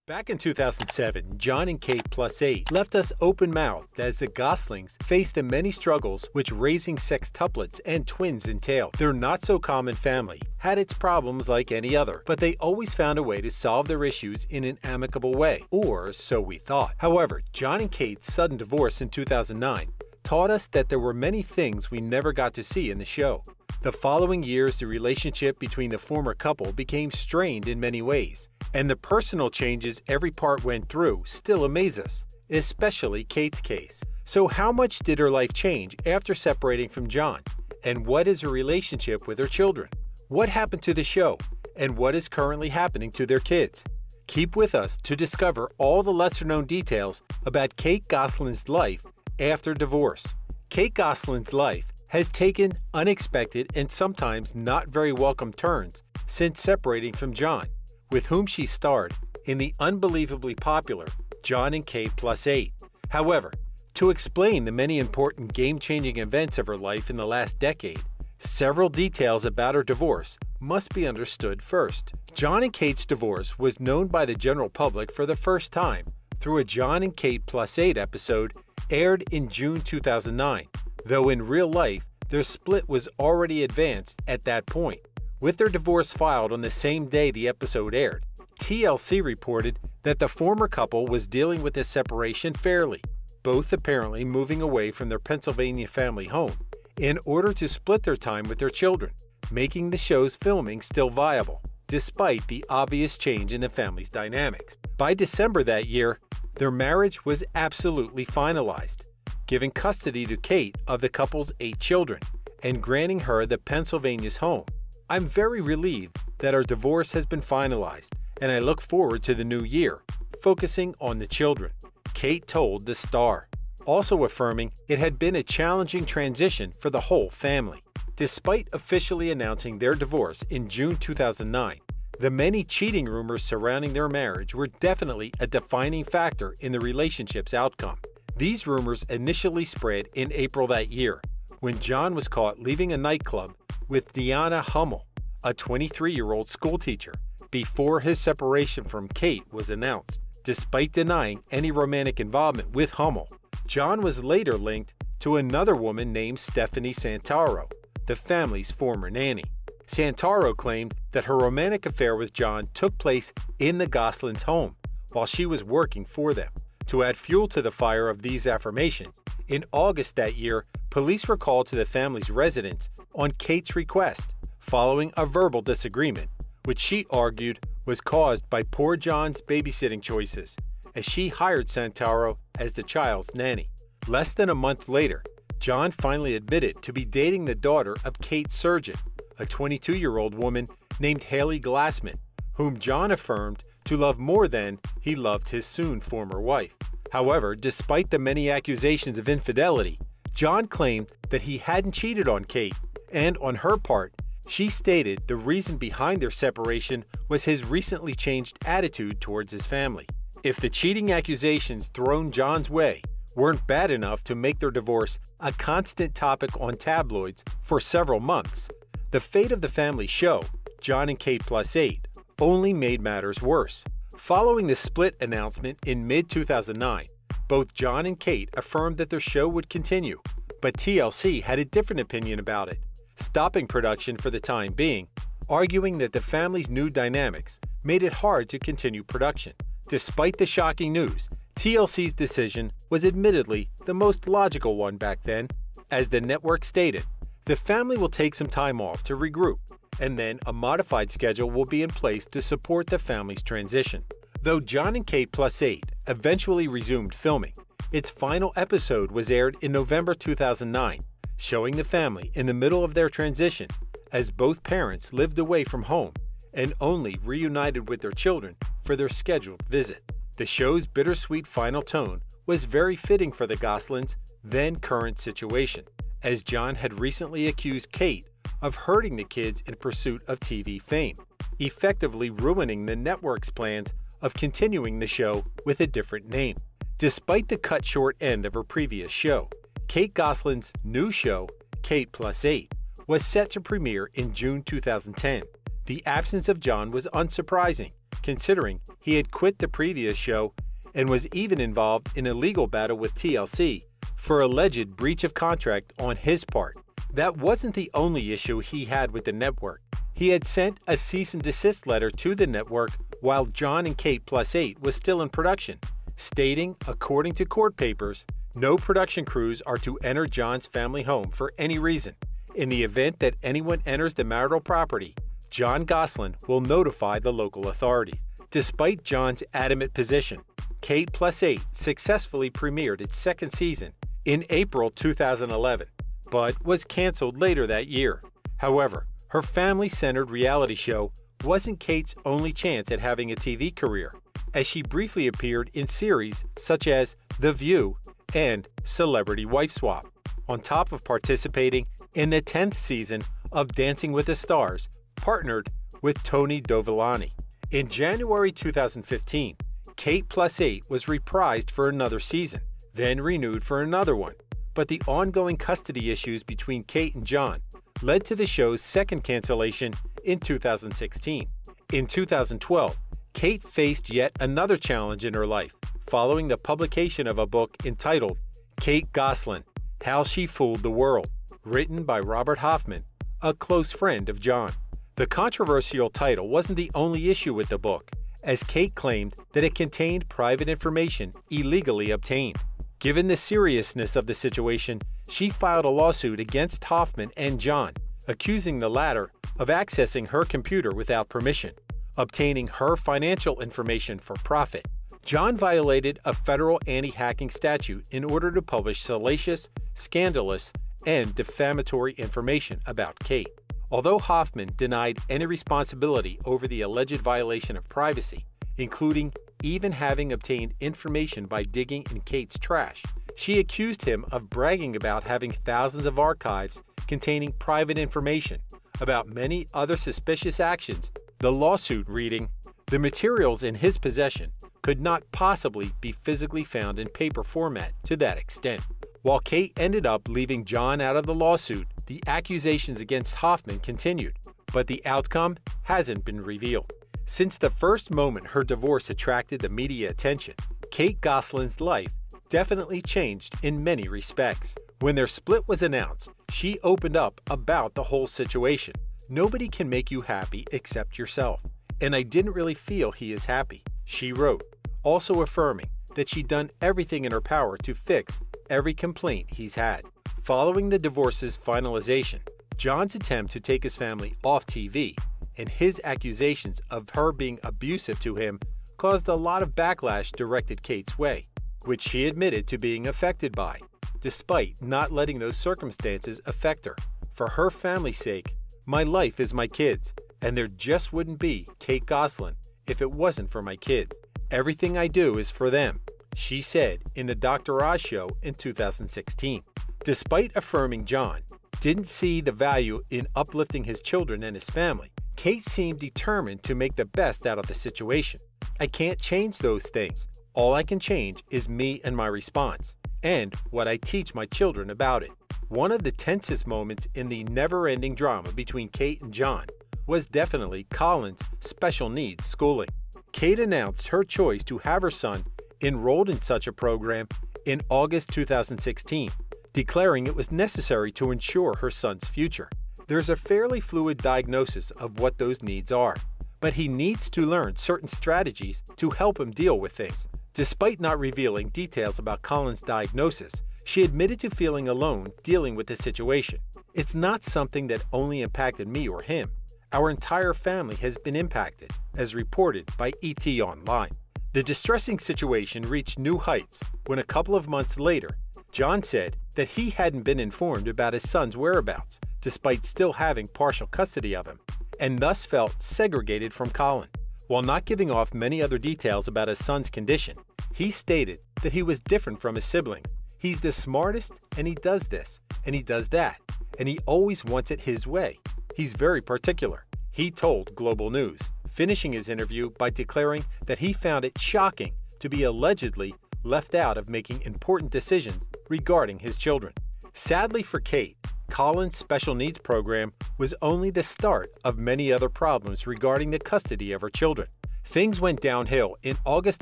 Back in 2007, John and Kate plus 8 left us open-mouthed as the Goslings faced the many struggles which raising sextuplets and twins entailed. Their not-so-common family had its problems like any other, but they always found a way to solve their issues in an amicable way, or so we thought. However, John and Kate's sudden divorce in 2009 taught us that there were many things we never got to see in the show. The following years, the relationship between the former couple became strained in many ways, and the personal changes every part went through still amaze us, especially Kate's case. So how much did her life change after separating from John? And what is her relationship with her children? What happened to the show? And what is currently happening to their kids? Keep with us to discover all the lesser-known details about Kate Gosling's life after divorce. Kate Gosling's life has taken unexpected and sometimes not very welcome turns since separating from John, with whom she starred in the unbelievably popular John and Kate plus 8. However, to explain the many important game-changing events of her life in the last decade, several details about her divorce must be understood first. John and Kate's divorce was known by the general public for the first time through a John and Kate plus 8 episode aired in June 2009, though in real life, their split was already advanced at that point. With their divorce filed on the same day the episode aired, TLC reported that the former couple was dealing with this separation fairly, both apparently moving away from their Pennsylvania family home in order to split their time with their children, making the show's filming still viable, despite the obvious change in the family's dynamics. By December that year, their marriage was absolutely finalized, giving custody to Kate of the couple's 8 children and granting her the Pennsylvania's home. I'm very relieved that our divorce has been finalized, and I look forward to the new year, focusing on the children, Kate told The Star, also affirming it had been a challenging transition for the whole family. Despite officially announcing their divorce in June 2009, the many cheating rumors surrounding their marriage were definitely a defining factor in the relationship's outcome. These rumors initially spread in April that year, when John was caught leaving a nightclub with Deanna Hummel, a 23-year-old schoolteacher, before his separation from Kate was announced. Despite denying any romantic involvement with Hummel, John was later linked to another woman named Stephanie Santoro, the family's former nanny. Santoro claimed that her romantic affair with John took place in the Goslings' home while she was working for them. To add fuel to the fire of these affirmations, in August that year, police were called to the family's residence on Kate's request, following a verbal disagreement, which she argued was caused by poor John's babysitting choices, as she hired Santoro as the child's nanny. Less than a month later, John finally admitted to be dating the daughter of Kate's surgeon, a 22-year-old woman named Haley Glassman, whom John affirmed to love more than he loved his soon former wife. However, despite the many accusations of infidelity, John claimed that he hadn't cheated on Kate, and on her part, she stated the reason behind their separation was his recently changed attitude towards his family. If the cheating accusations thrown John's way weren't bad enough to make their divorce a constant topic on tabloids for several months, the fate of the family show, John and Kate plus 8, only made matters worse. Following the split announcement in mid-2009, both John and Kate affirmed that their show would continue, but TLC had a different opinion about it, stopping production for the time being, arguing that the family's new dynamics made it hard to continue production. Despite the shocking news, TLC's decision was admittedly the most logical one back then. As the network stated, the family will take some time off to regroup, and then a modified schedule will be in place to support the family's transition. Though John and Kate plus 8 eventually resumed filming, its final episode was aired in November 2009, showing the family in the middle of their transition as both parents lived away from home and only reunited with their children for their scheduled visit. The show's bittersweet final tone was very fitting for the Goslings' then current situation, as John had recently accused Kate of hurting the kids in pursuit of TV fame, effectively ruining the network's plans of continuing the show with a different name. Despite the cut short end of her previous show, Kate Gosling's new show, Kate plus 8, was set to premiere in June 2010. The absence of John was unsurprising, considering he had quit the previous show and was even involved in a legal battle with TLC for alleged breach of contract on his part. That wasn't the only issue he had with the network. He had sent a cease and desist letter to the network while Jon and Kate Plus 8 was still in production, stating, according to court papers, no production crews are to enter Jon's family home for any reason. In the event that anyone enters the marital property, Jon Gosselin will notify the local authorities. Despite Jon's adamant position, Kate Plus 8 successfully premiered its second season in April 2011, but was canceled later that year. However, her family-centered reality show wasn't Kate's only chance at having a TV career, as she briefly appeared in series such as The View and Celebrity Wife Swap, on top of participating in the 10th season of Dancing with the Stars, partnered with Tony Dovolani. In January 2015, Kate Plus 8 was reprised for another season, then renewed for another one, but the ongoing custody issues between Kate and Jon led to the show's second cancellation in 2016. In 2012, Kate faced yet another challenge in her life, following the publication of a book entitled Kate Gosselin: How She Fooled the World, written by Robert Hoffman, a close friend of Jon. The controversial title wasn't the only issue with the book, as Kate claimed that it contained private information illegally obtained. Given the seriousness of the situation, she filed a lawsuit against Hoffman and Jon, accusing the latter of accessing her computer without permission, obtaining her financial information for profit. Jon violated a federal anti-hacking statute in order to publish salacious, scandalous, and defamatory information about Kate. Although Hoffman denied any responsibility over the alleged violation of privacy, including even having obtained information by digging in Kate's trash, she accused him of bragging about having thousands of archives containing private information about many other suspicious actions, the lawsuit reading, "The materials in his possession could not possibly be physically found in paper format to that extent." While Kate ended up leaving Jon out of the lawsuit, the accusations against Hoffman continued, but the outcome hasn't been revealed. Since the first moment her divorce attracted the media attention, Kate Gosselin's life definitely changed in many respects. When their split was announced, she opened up about the whole situation. "Nobody can make you happy except yourself, and I didn't really feel he is happy," she wrote, also affirming that she'd done everything in her power to fix every complaint he's had. Following the divorce's finalization, Jon's attempt to take his family off TV and his accusations of her being abusive to him caused a lot of backlash directed Kate's way, which she admitted to being affected by, despite not letting those circumstances affect her. "For her family's sake, my life is my kids, and there just wouldn't be Kate Gosselin if it wasn't for my kids. Everything I do is for them," she said in the Dr. Oz show in 2016. Despite affirming Jon didn't see the value in uplifting his children and his family, Kate seemed determined to make the best out of the situation. "I can't change those things. All I can change is me and my response, and what I teach my children about it." One of the tensest moments in the never-ending drama between Kate and Jon was definitely Colin's special needs schooling. Kate announced her choice to have her son enrolled in such a program in August 2016, declaring it was necessary to ensure her son's future. There's a fairly fluid diagnosis of what those needs are, but he needs to learn certain strategies to help him deal with things. Despite not revealing details about Colin's diagnosis, she admitted to feeling alone dealing with the situation. "It's not something that only impacted me or him. Our entire family has been impacted," as reported by ET Online. The distressing situation reached new heights when a couple of months later, Jon said that he hadn't been informed about his son's whereabouts, despite still having partial custody of him, and thus felt segregated from Colin. While not giving off many other details about his son's condition, he stated that he was different from his siblings. "He's the smartest, and he does this, and he does that, and he always wants it his way. He's very particular," he told Global News, finishing his interview by declaring that he found it shocking to be allegedly left out of making important decisions regarding his children. Sadly for Kate, Colin's special needs program was only the start of many other problems regarding the custody of her children. Things went downhill in August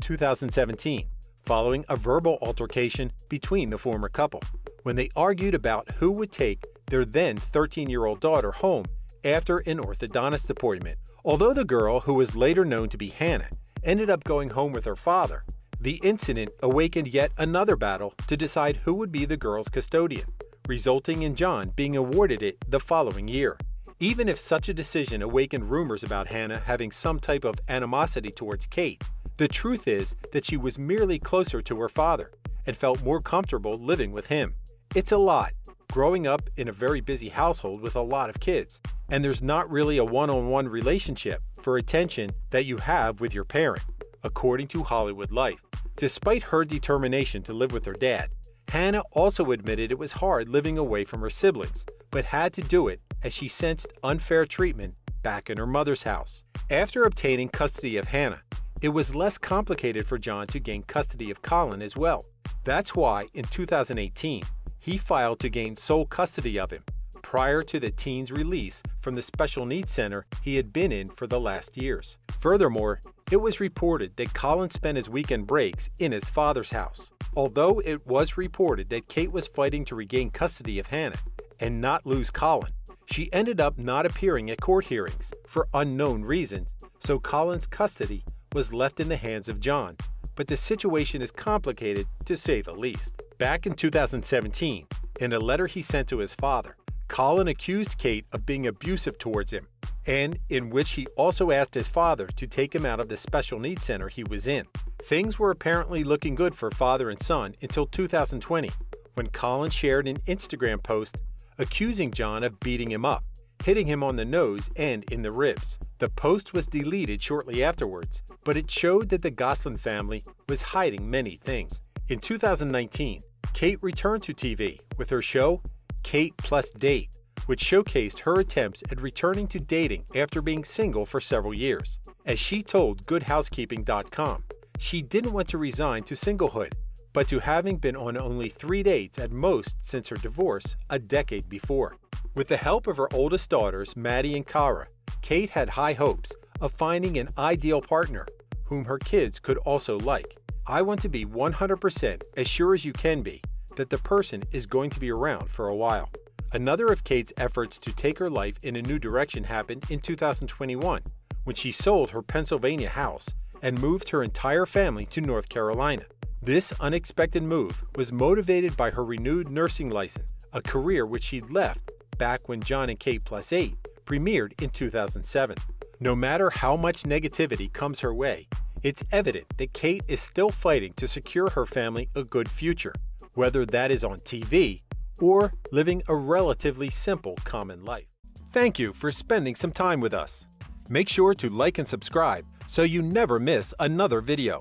2017, following a verbal altercation between the former couple, when they argued about who would take their then 13-year-old daughter home after an orthodontist appointment. Although the girl, who was later known to be Hannah, ended up going home with her father, the incident awakened yet another battle to decide who would be the girl's custodian, resulting in John being awarded it the following year. Even if such a decision awakened rumors about Hannah having some type of animosity towards Kate, the truth is that she was merely closer to her father and felt more comfortable living with him. It's a lot, growing up in a very busy household with a lot of kids, and there's not really a one-on-one relationship for attention that you have with your parent, according to Hollywood Life. Despite her determination to live with her dad, Hannah also admitted it was hard living away from her siblings, but had to do it as she sensed unfair treatment back in her mother's house. After obtaining custody of Hannah, it was less complicated for John to gain custody of Colin as well. That's why in 2018, he filed to gain sole custody of him, prior to the teen's release from the special needs center he had been in for the last years. Furthermore, it was reported that Colin spent his weekend breaks in his father's house. Although it was reported that Kate was fighting to regain custody of Hannah and not lose Colin, she ended up not appearing at court hearings for unknown reasons, so Colin's custody was left in the hands of John. But the situation is complicated, to say the least. Back in 2017, in a letter he sent to his father, Colin accused Kate of being abusive towards him, and in which he also asked his father to take him out of the special needs center he was in. Things were apparently looking good for father and son until 2020, when Colin shared an Instagram post accusing John of beating him up, hitting him on the nose and in the ribs. The post was deleted shortly afterwards, but it showed that the Gosselin family was hiding many things. In 2019, Kate returned to TV with her show Kate Plus Date, which showcased her attempts at returning to dating after being single for several years. As she told GoodHousekeeping.com, she didn't want to resign to singlehood, but to having been on only 3 dates at most since her divorce a decade before. With the help of her oldest daughters, Maddie and Cara, Kate had high hopes of finding an ideal partner whom her kids could also like. I want to be 100% as sure as you can be that the person is going to be around for a while. Another of Kate's efforts to take her life in a new direction happened in 2021, when she sold her Pennsylvania house and moved her entire family to North Carolina. This unexpected move was motivated by her renewed nursing license, a career which she'd left back when John and Kate Plus 8 premiered in 2007. No matter how much negativity comes her way, it's evident that Kate is still fighting to secure her family a good future, whether that is on TV or living a relatively simple common life. Thank you for spending some time with us. Make sure to like and subscribe so you never miss another video.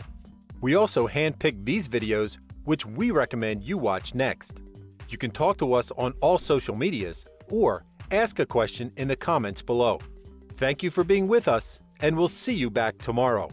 We also handpick these videos which we recommend you watch next. You can talk to us on all social medias or ask a question in the comments below. Thank you for being with us, and we'll see you back tomorrow.